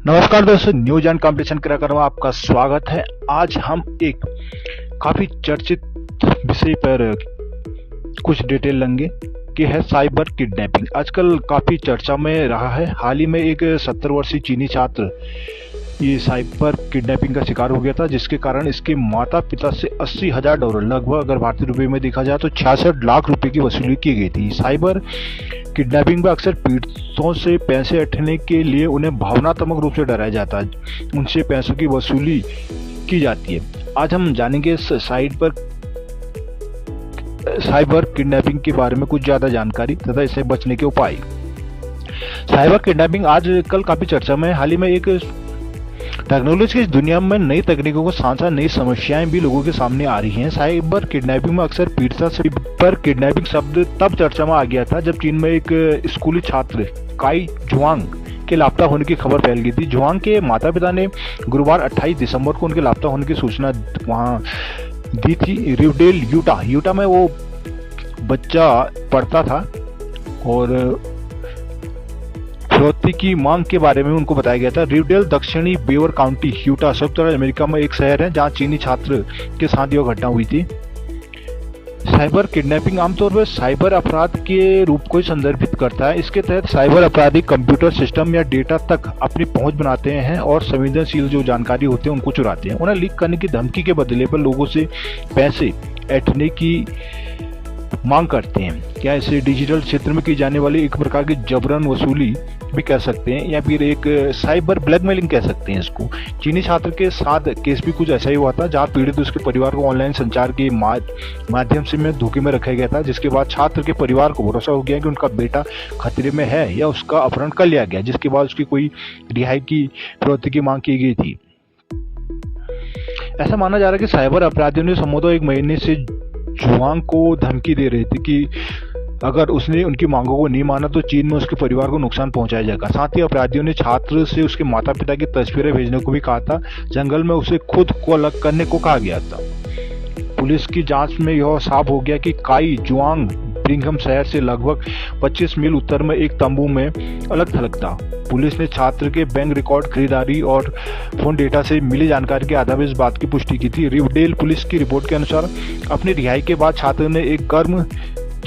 नमस्कार दोस्तों, news and competition कार्यक्रम में आपका स्वागत है। आज हम एक काफी चर्चित विषय पर कुछ डिटेल लेंगे कि है साइबर किडनैपिंग। आजकल काफी चर्चा में रहा है। हाल ही में एक 70 वर्षीय चीनी छात्र ये साइबर किडनैपिंग का शिकार हो गया था, जिसके कारण इसके माता पिता से $80,000 लगभग अगर भारतीय रुपये में देखा जाए तो 66 लाख रुपए की वसूली की गई थी। साइबर किडनैपिंग में अक्सर पीड़ितों से पैसे ऐंठने के लिए उन्हें भावनात्मक रूप से डराया जाता है, उनसे पैसों की वसूली की जाती है। आज हम जानेंगे इस साइट पर साइबर किडनैपिंग के बारे में कुछ ज़्यादा जानकारी तथा इससे बचने के उपाय। साइबर किडनैपिंग आजकल काफ़ी चर्चा में है। हाल ही में एक टेक्नोलॉजी की दुनिया में नई तकनीकों के साथ साथ नई समस्याएं भी लोगों के सामने आ रही हैं। साइबर किडनैपिंग में अक्सर पीड़िता से पर किडनैपिंग शब्द तब चर्चा में आ गया था जब चीन में एक स्कूली छात्र काई जुआंग के लापता होने की खबर फैल गई थी। जुआंग के माता पिता ने गुरुवार 28 दिसंबर को उनके लापता होने की सूचना वहां दी थी। रिवडेल यूटा में वो बच्चा पढ़ता था और फिरौती की मांग के बारे में उनको बताया गया था। रिवडेल दक्षिणी बेवर काउंटी, यूटा, संयुक्त राज्य अमेरिका में एक शहर है जहां चीनी छात्र के साथ यह घटना हुई थी। साइबर किडनैपिंग आमतौर पर साइबर अपराध के रूप को संदर्भित करता है। इसके तहत साइबर अपराधी कंप्यूटर सिस्टम या डेटा तक अपनी पहुंच बनाते हैं और संवेदनशील जो जानकारी होती है उनको चुराते हैं। उन्हें लीक करने की धमकी के बदले पर लोगों से पैसे ऐंठने की मांग करते हैं। क्या इसे डिजिटल क्षेत्र में की जाने वाली एक प्रकार की जबरन वसूली भी कह सकते हैं या फिर एक साइबर ब्लैकमेलिंग कह सकते हैं इसको। चीनी छात्र के साथ केस भी कुछ ऐसा ही हुआ था, जहां पीड़ित उसके परिवार को ऑनलाइन संचार के माध्यम से धोखे में रखा गया था, जिसके बाद छात्र के परिवार को भरोसा हो गया कि उनका बेटा खतरे में है या उसका अपहरण कर लिया गया, जिसके बाद उसकी कोई रिहाई की फिरौती की मांग की गई थी। ऐसा माना जा रहा है कि साइबर अपराधियों ने संभवतः 1 महीने से जुआंग को धमकी दे रही थी कि अगर उसने उनकी मांगों को नहीं माना तो चीन में उसके परिवार को नुकसान पहुंचाया जाएगा। साथ ही अपराधियों ने छात्र से उसके माता पिता की तस्वीरें भेजने को भी कहा था। जंगल में उसे खुद को अलग करने को कहा गया था। पुलिस की जांच में यह साफ हो गया कि काई जुआंग ब्रिंघम शहर से लगभग 25 मील उत्तर में एक तंबू में अलग थलग था। पुलिस ने छात्र के बैंक रिकॉर्ड, खरीदारी और फोन डेटा से मिली जानकारी के आधार पर इस बात की पुष्टि की थी। रिवडेल पुलिस की रिपोर्ट के अनुसार अपनी रिहाई के बाद छात्र ने एक गर्म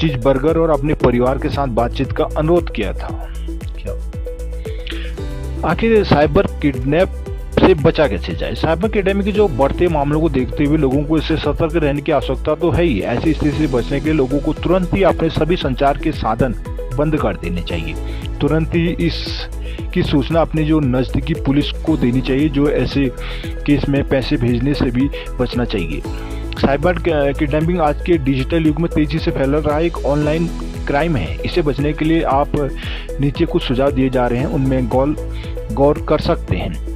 चीज बर्गर और अपने परिवार के साथ बातचीत का अनुरोध किया था। आखिर साइबर किडनैप से बचा कैसे जाए? साइबर किडनैपिंग के जो बढ़ते मामलों को देखते हुए लोगों को इससे सतर्क रहने की आवश्यकता तो है ही। ऐसी स्थिति से बचने के लिए लोगों को तुरंत ही अपने सभी संचार के साधन बंद कर देने चाहिए। तुरंत ही इसकी सूचना अपनी जो नज़दीकी पुलिस को देनी चाहिए। जो ऐसे केस में पैसे भेजने से भी बचना चाहिए। साइबर किडनैपिंग आज के डिजिटल युग में तेजी से फैल रहा एक ऑनलाइन क्राइम है। इसे बचने के लिए आप नीचे कुछ सुझाव दिए जा रहे हैं, उनमें गौर कर सकते हैं।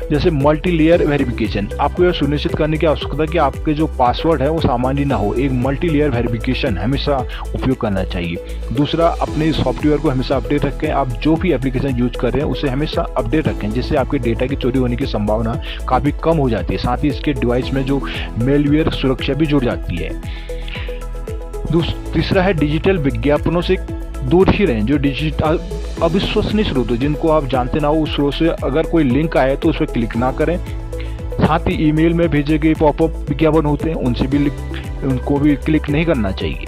जैसे मल्टी लेयर वेरिफिकेशन। आपको यह सुनिश्चित करने की आवश्यकता है कि आपके जो पासवर्ड है वो सामान्य ना हो। एक मल्टी लेयर वेरिफिकेशन हमेशा उपयोग करना चाहिए। दूसरा, अपने सॉफ्टवेयर को हमेशा अपडेट रखें। आप जो भी एप्लीकेशन यूज कर रहे हैं उसे हमेशा अपडेट रखें, जिससे आपके डेटा की चोरी होने की संभावना काफ़ी कम हो जाती है। साथ ही इसके डिवाइस में जो मेलवेयर सुरक्षा भी जुड़ जाती है। तीसरा है डिजिटल विज्ञापनों से दूर ही रहें। जो डिजिटल अविश्वसनीय स्रोत हो जिनको आप जानते ना हो, उस स्रोत से अगर कोई लिंक आए तो उस पर क्लिक ना करें। साथ ही ईमेल में भेजे गए पॉपअप विज्ञापन होते हैं उनको भी क्लिक नहीं करना चाहिए।